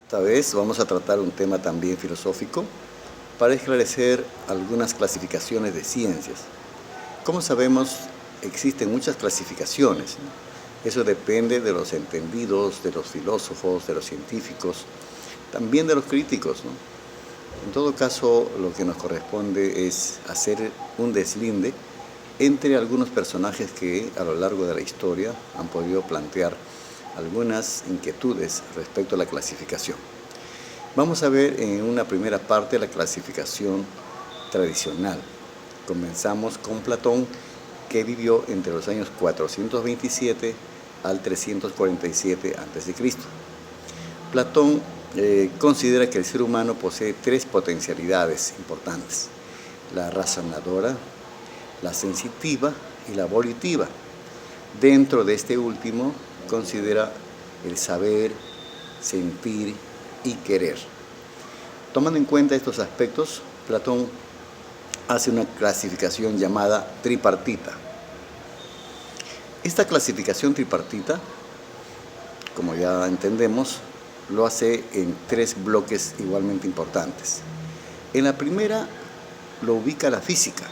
Esta vez vamos a tratar un tema también filosófico para esclarecer algunas clasificaciones de ciencias. Como sabemos, existen muchas clasificaciones, ¿no? Eso depende de los entendidos, de los filósofos, de los científicos, también de los críticos, ¿no? En todo caso, lo que nos corresponde es hacer un deslinde entre algunos personajes que a lo largo de la historia han podido plantear algunas inquietudes respecto a la clasificación. Vamos a ver en una primera parte la clasificación tradicional. Comenzamos con Platón, que vivió entre los años 427 al 347 a.C. Platón considera que el ser humano posee tres potencialidades importantes: la razonadora, la sensitiva y la volitiva. Dentro de este último considera el saber, sentir y querer. Tomando en cuenta estos aspectos, Platón hace una clasificación llamada tripartita. Esta clasificación tripartita, como ya entendemos, lo hace en tres bloques igualmente importantes. En la primera lo ubica la física,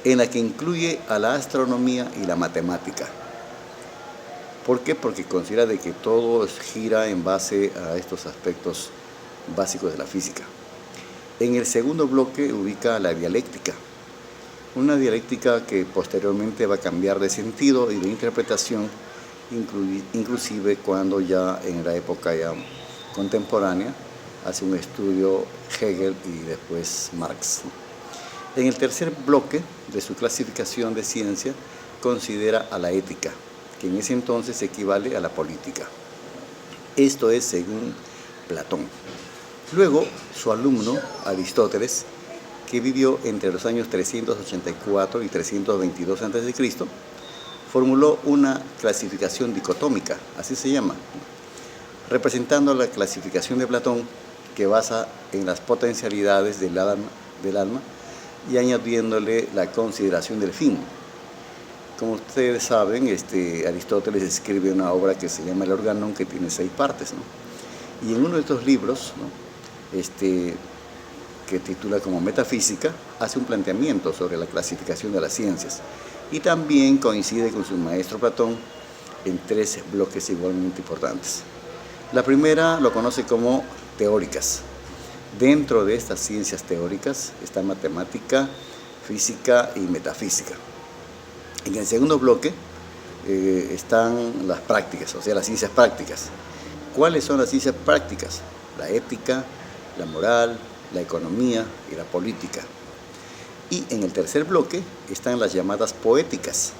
en la que incluye a la astronomía y la matemática. ¿Por qué? Porque considera de que todo gira en base a estos aspectos básicos de la física. En el segundo bloque ubica la dialéctica, una dialéctica que posteriormente va a cambiar de sentido y de interpretación, inclusive cuando ya en la época ya contemporánea hace un estudio Hegel y después Marx. En el tercer bloque de su clasificación de ciencia considera a la ética, que en ese entonces equivale a la política. Esto es según Platón. Luego, su alumno, Aristóteles, que vivió entre los años 384 y 322 a.C., formuló una clasificación dicotómica, así se llama, representando la clasificación de Platón, que basa en las potencialidades del alma y añadiéndole la consideración del fin. Como ustedes saben, Aristóteles escribe una obra que se llama El Organón, que tiene 6 partes, ¿no? Y en uno de estos libros, ¿no? Que titula como Metafísica, hace un planteamiento sobre la clasificación de las ciencias y también coincide con su maestro Platón en 3 bloques igualmente importantes. La primera lo conoce como teóricas. Dentro de estas ciencias teóricas está matemática, física y metafísica. En el segundo bloque están las prácticas, o sea, las ciencias prácticas. ¿Cuáles son las ciencias prácticas? La ética, la moral, la economía y la política. Y en el tercer bloque están las llamadas poéticas.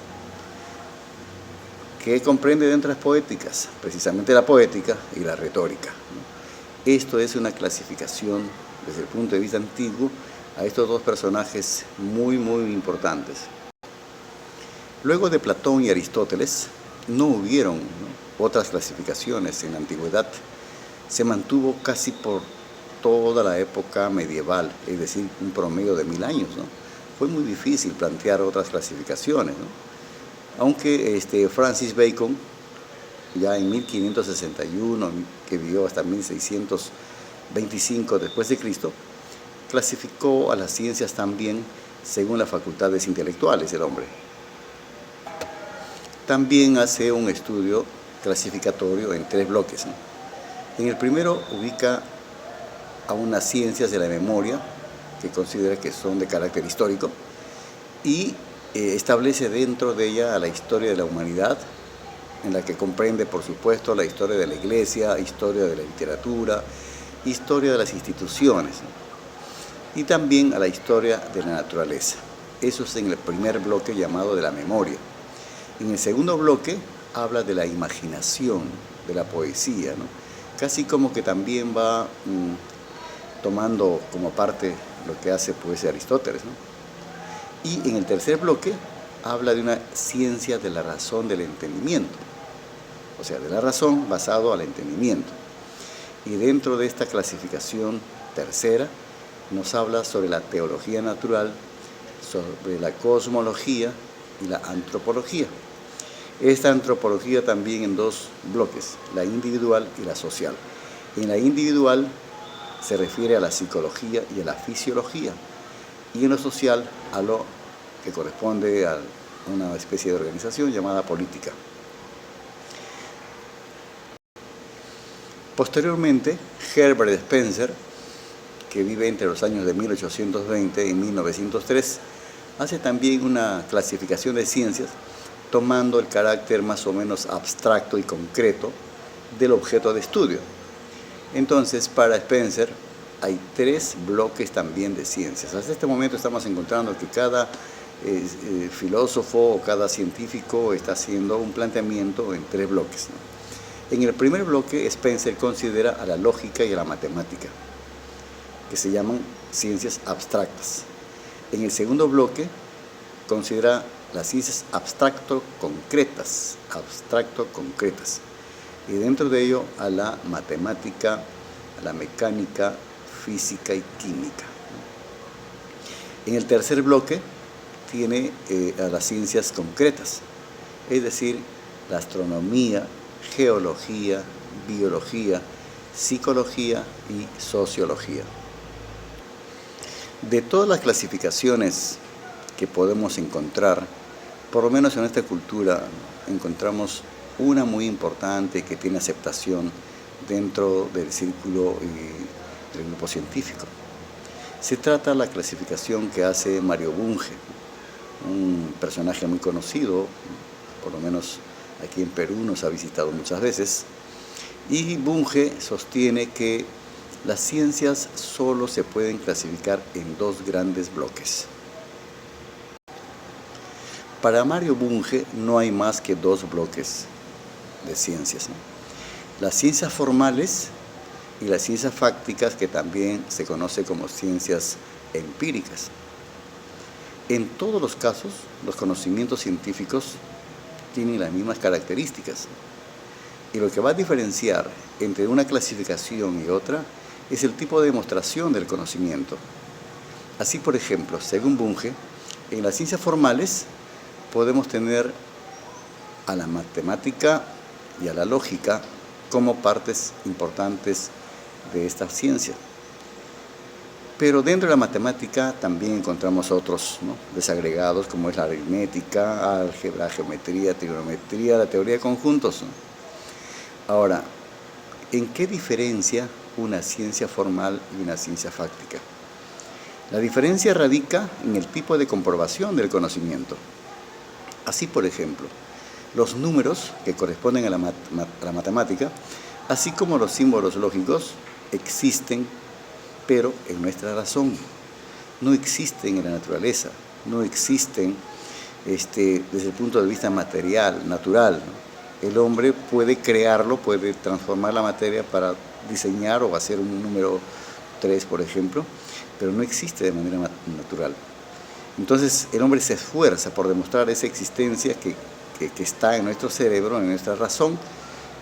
¿Qué comprende dentro de las poéticas? Precisamente la poética y la retórica. Esto es una clasificación desde el punto de vista antiguo a estos dos personajes muy importantes. Luego de Platón y Aristóteles no hubieron, ¿no?, otras clasificaciones en la antigüedad. Se mantuvo casi por toda la época medieval, es decir, un promedio de 1000 años, ¿no? Fue muy difícil plantear otras clasificaciones, ¿no? Aunque Francis Bacon, ya en 1561, que vivió hasta 1625 después de Cristo, clasificó a las ciencias también según las facultades intelectuales del hombre. También hace un estudio clasificatorio en 3 bloques, ¿no? En el primero ubica a unas ciencias de la memoria que considera que son de carácter histórico y establece dentro de ella a la historia de la humanidad, en la que comprende, por supuesto, la historia de la Iglesia, historia de la literatura, historia de las instituciones, ¿no?, y también a la historia de la naturaleza. Eso es en el primer bloque llamado de la memoria. En el segundo bloque habla de la imaginación, de la poesía, ¿no? Casi como que también va tomando como parte lo que hace pues Aristóteles, ¿no? Y en el tercer bloque habla de una ciencia de la razón del entendimiento, o sea, de la razón basado al entendimiento. Y dentro de esta clasificación tercera nos habla sobre la teología natural, sobre la cosmología y la antropología. Esta antropología también en 2 bloques, la individual y la social. En la individual se refiere a la psicología y a la fisiología, y en lo social a lo que corresponde a una especie de organización llamada política. Posteriormente, Herbert Spencer, que vive entre los años de 1820 y 1903, hace también una clasificación de ciencias tomando el carácter más o menos abstracto y concreto del objeto de estudio. Entonces, para Spencer hay 3 bloques también de ciencias. Hasta este momento estamos encontrando que cada filósofo o cada científico está haciendo un planteamiento en 3 bloques, ¿no? En el primer bloque, Spencer considera a la lógica y a la matemática, que se llaman ciencias abstractas. En el segundo bloque, considera las ciencias abstracto-concretas, y dentro de ello a la matemática, a la mecánica, física y química. En el tercer bloque tiene a las ciencias concretas, es decir, la astronomía, geología, biología, psicología y sociología. De todas las clasificaciones que podemos encontrar, por lo menos en esta cultura, encontramos una muy importante que tiene aceptación dentro del círculo y del grupo científico. Se trata de la clasificación que hace Mario Bunge, un personaje muy conocido, por lo menos aquí en Perú nos ha visitado muchas veces, y Bunge sostiene que las ciencias solo se pueden clasificar en 2 grandes bloques. Para Mario Bunge no hay más que 2 bloques de ciencias, ¿no? Las ciencias formales y las ciencias fácticas, que también se conoce como ciencias empíricas. En todos los casos, los conocimientos científicos tienen las mismas características, y lo que va a diferenciar entre una clasificación y otra es el tipo de demostración del conocimiento. Así, por ejemplo, según Bunge, en las ciencias formales podemos tener a la matemática y a la lógica como partes importantes de esta ciencia. Pero dentro de la matemática también encontramos otros, ¿no?, desagregados, como es la aritmética, álgebra, geometría, trigonometría, la teoría de conjuntos, ¿no? Ahora, ¿en qué diferencia una ciencia formal y una ciencia fáctica? La diferencia radica en el tipo de comprobación del conocimiento. Así, por ejemplo, los números que corresponden a la matemática, así como los símbolos lógicos, existen, pero en nuestra razón. No existen en la naturaleza, no existen desde el punto de vista material, natural, ¿no? El hombre puede crearlo, puede transformar la materia para diseñar o hacer un número 3, por ejemplo, pero no existe de manera natural. Entonces el hombre se esfuerza por demostrar esa existencia que está en nuestro cerebro, en nuestra razón,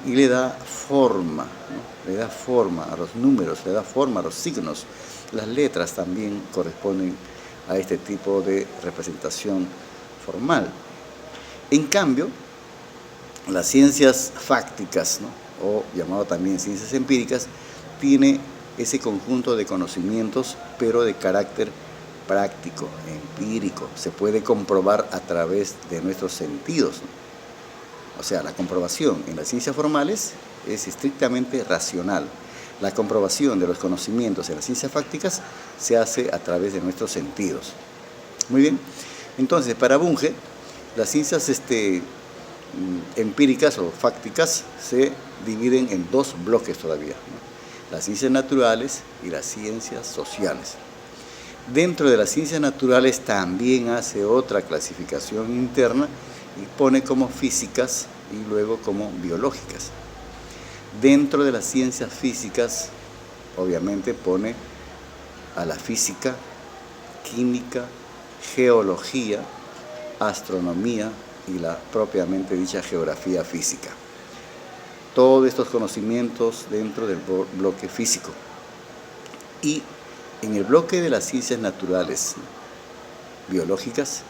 y le da forma, ¿no? Le da forma a los números, le da forma a los signos. Las letras también corresponden a este tipo de representación formal. En cambio, las ciencias fácticas, ¿no?, o llamado también ciencias empíricas, tiene ese conjunto de conocimientos, pero de carácter práctico, empírico. Se puede comprobar a través de nuestros sentidos, ¿no? O sea, la comprobación en las ciencias formales es estrictamente racional. La comprobación de los conocimientos en las ciencias fácticas se hace a través de nuestros sentidos. Muy bien. Entonces, para Bunge, las ciencias empíricas o fácticas se dividen en 2 bloques todavía, ¿no?, las ciencias naturales y las ciencias sociales. Dentro de las ciencias naturales también hace otra clasificación interna y pone como físicas y luego como biológicas. Dentro de las ciencias físicas, obviamente pone a la física, química, geología, astronomía y la propiamente dicha geografía física. Todos estos conocimientos dentro del bloque físico. Y en el bloque de las ciencias naturales biológicas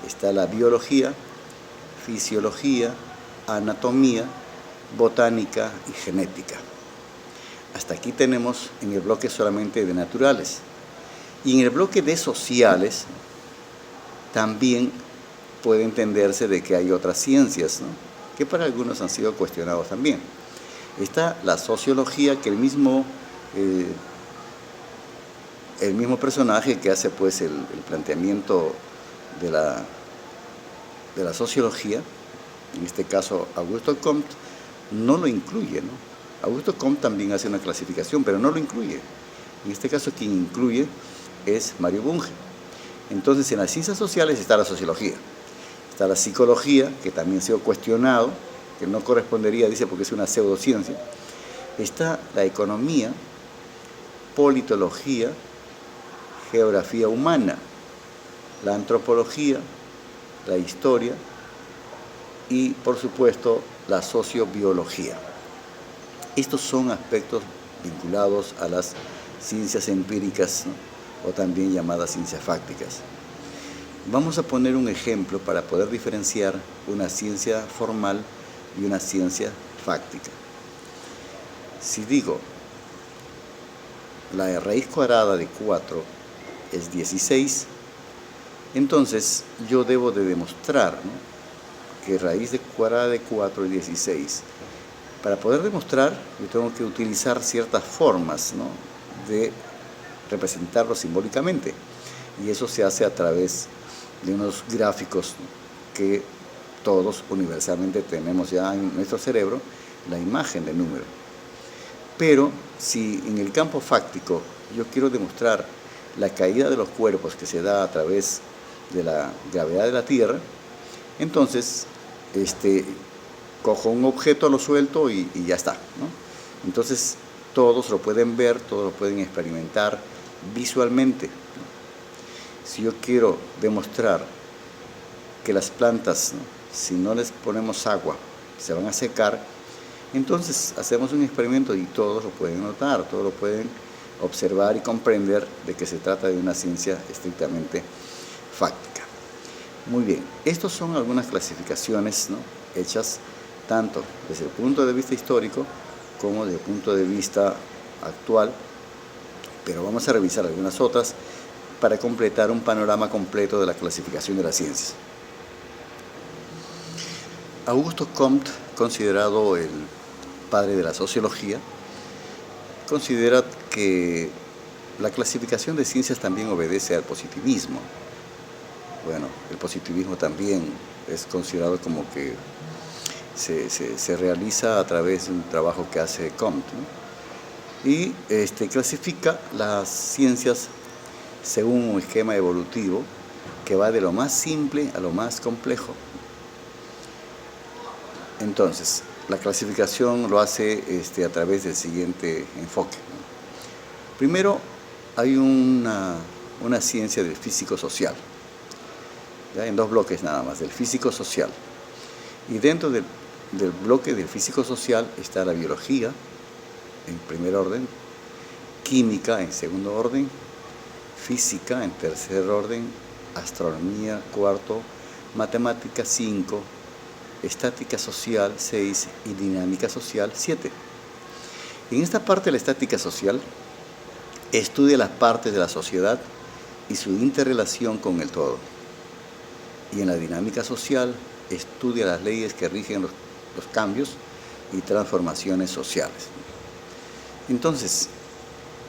está la biología, fisiología, anatomía, botánica y genética. Hasta aquí tenemos en el bloque solamente de naturales. Y en el bloque de sociales también puede entenderse de que hay otras ciencias, ¿no?, que para algunos han sido cuestionados también. Está la sociología, que el mismo personaje que hace pues el planteamiento de la sociología, en este caso Augusto Comte, no lo incluye, ¿no? Augusto Comte también hace una clasificación, pero no lo incluye. En este caso quien incluye es Mario Bunge. Entonces en las ciencias sociales está la sociología, está la psicología, que también ha sido cuestionado, que no correspondería, dice, porque es una pseudociencia. Está la economía, politología, geografía humana, la antropología, la historia y, por supuesto, la sociobiología. Estos son aspectos vinculados a las ciencias empíricas, ¿no?, o también llamadas ciencias fácticas. Vamos a poner un ejemplo para poder diferenciar una ciencia formal y una ciencia fáctica. Si digo, la raíz cuadrada de 4 es 16, entonces yo debo de demostrar, ¿no?, que raíz cuadrada de 4 es 16. Para poder demostrar, yo tengo que utilizar ciertas formas, ¿no?, de representarlo simbólicamente. Y eso se hace a través de unos gráficos que todos universalmente tenemos ya en nuestro cerebro, la imagen del número. Pero si en el campo fáctico yo quiero demostrar la caída de los cuerpos que se da a través de la gravedad de la Tierra, entonces cojo un objeto, lo suelto y ya está, ¿no? Entonces todos lo pueden ver, todos lo pueden experimentar visualmente, ¿no? Si yo quiero demostrar que las plantas, ¿no?, si no les ponemos agua, se van a secar, entonces hacemos un experimento y todos lo pueden notar, todos lo pueden observar y comprender de que se trata de una ciencia estrictamente fáctica. Muy bien, estas son algunas clasificaciones, ¿no?, hechas tanto desde el punto de vista histórico como desde el punto de vista actual, pero vamos a revisar algunas otras para completar un panorama completo de la clasificación de las ciencias. Augusto Comte, considerado el padre de la sociología, considera que la clasificación de ciencias también obedece al positivismo. Bueno, el positivismo también es considerado como que se realiza a través de un trabajo que hace Comte, ¿no? Y clasifica las ciencias según un esquema evolutivo que va de lo más simple a lo más complejo. Entonces, la clasificación lo hace a través del siguiente enfoque, ¿no? Primero, hay una ciencia del físico-social, ¿ya?, en dos bloques nada más, del físico-social. Y dentro del bloque del físico-social está la biología, en primer orden, química en segundo orden, física en tercer orden, astronomía cuarto, matemática 5, estática social 6 y dinámica social 7. En esta parte de la estática social estudia las partes de la sociedad y su interrelación con el todo. Y en la dinámica social estudia las leyes que rigen los cambios y transformaciones sociales. Entonces,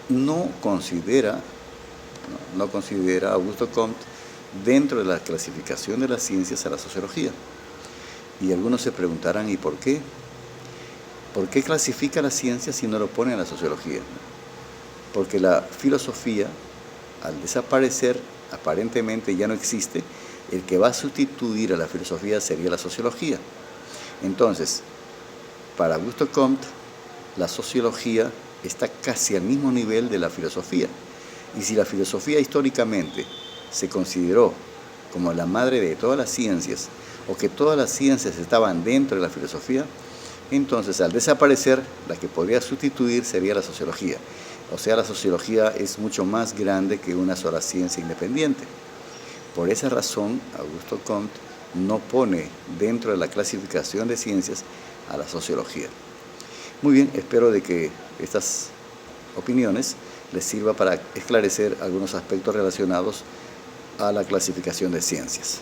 no considera Augusto Comte dentro de la clasificación de las ciencias a la sociología. Y algunos se preguntarán, ¿y por qué? ¿Por qué clasifica la ciencia si no lo pone en la sociología? Porque la filosofía, al desaparecer, aparentemente ya no existe, el que va a sustituir a la filosofía sería la sociología. Entonces, para Augusto Comte, la sociología está casi al mismo nivel de la filosofía. Y si la filosofía históricamente se consideró como la madre de todas las ciencias, o que todas las ciencias estaban dentro de la filosofía, entonces al desaparecer, la que podría sustituir sería la sociología. O sea, la sociología es mucho más grande que una sola ciencia independiente. Por esa razón, Augusto Comte no pone dentro de la clasificación de ciencias a la sociología. Muy bien, espero de que estas opiniones les sirva para esclarecer algunos aspectos relacionados a la clasificación de ciencias.